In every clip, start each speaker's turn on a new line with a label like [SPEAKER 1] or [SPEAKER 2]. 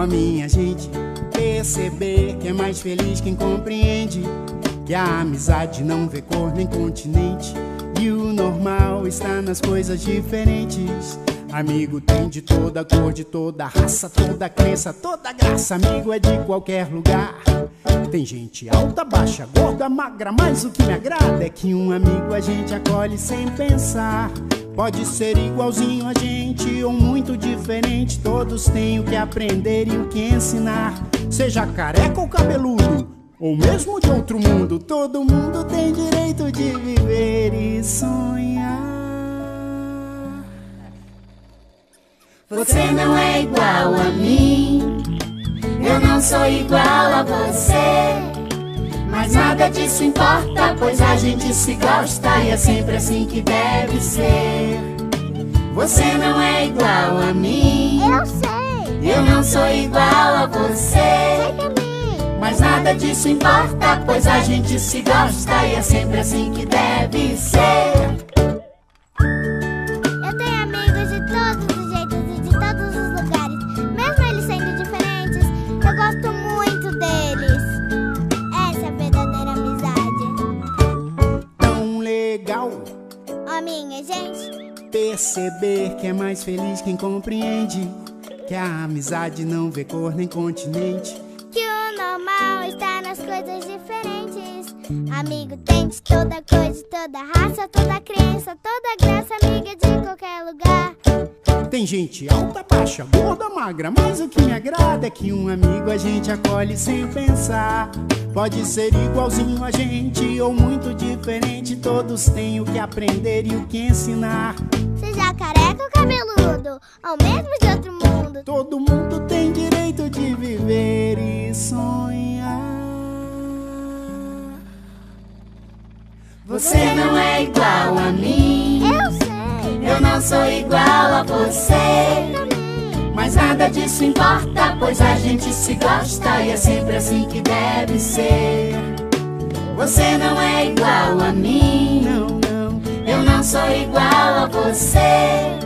[SPEAKER 1] minha gente, perceber que é mais feliz quem compreende que a amizade não vê cor nem continente, e o normal está nas coisas diferentes. Amigo tem de toda cor, de toda raça, toda crença, toda graça. Amigo é de qualquer lugar. Tem gente alta, baixa, gorda, magra, mas o que me agrada é que um amigo a gente acolhe sem pensar. Pode ser igualzinho a gente ou muito diferente, todos têm o que aprender e o que ensinar. Seja careca ou cabeludo, ou mesmo de outro mundo, todo mundo tem direito de viver e sonhar.
[SPEAKER 2] Você não é igual a mim, eu não sou igual a você, mas nada disso importa, pois a gente se gosta e é sempre assim que deve ser. Você não é igual a mim,
[SPEAKER 3] Eu sei,
[SPEAKER 2] eu não sou igual a você, mas nada disso importa, pois a gente se gosta e é sempre assim que deve ser.
[SPEAKER 3] eu tenho amigos de todos os jeitos e de todos os lugares. Mesmo eles sendo diferentes, eu gosto muito deles. Essa é a verdadeira amizade.
[SPEAKER 1] Tão legal
[SPEAKER 3] Ó, minha gente,
[SPEAKER 1] perceber que é mais feliz quem compreende que a amizade não vê cor nem continente.
[SPEAKER 3] que o normal está nas coisas diferentes. Amigo tem de toda cor, de toda raça, toda crença, toda graça. Amiga de qualquer lugar.
[SPEAKER 1] Tem gente alta, baixa, gorda, magra, mas o que me agrada é que um amigo a gente acolhe sem pensar. Pode ser igualzinho a gente ou muito diferente, todos têm o que aprender e o que ensinar.
[SPEAKER 3] Seja careca ou cabeludo, ou mesmo de outro mundo,
[SPEAKER 1] Todo mundo tem direito de viver e sonhar.
[SPEAKER 2] Você não é igual a mim,
[SPEAKER 3] eu sei,
[SPEAKER 2] eu não sou igual a você, mas nada disso importa, pois a gente se gosta e é sempre assim que deve ser. Você não é igual a mim,
[SPEAKER 1] Não, não,
[SPEAKER 2] eu não sou igual a você,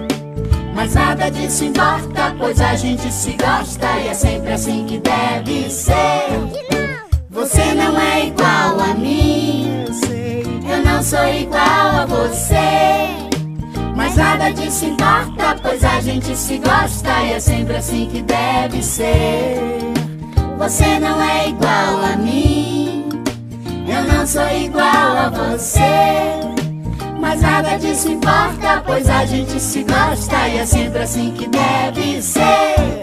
[SPEAKER 2] mas nada disso importa, pois a gente se gosta e é sempre assim que deve ser.
[SPEAKER 3] que não.
[SPEAKER 2] Você não é igual a mim,
[SPEAKER 1] eu sei.
[SPEAKER 2] eu não sou igual a você, mas nada disso importa, pois a gente se gosta e é sempre assim que deve ser. Você não é igual a mim, eu não sou igual a você, mas nada disso importa, pois a gente se gosta e é sempre assim que deve ser.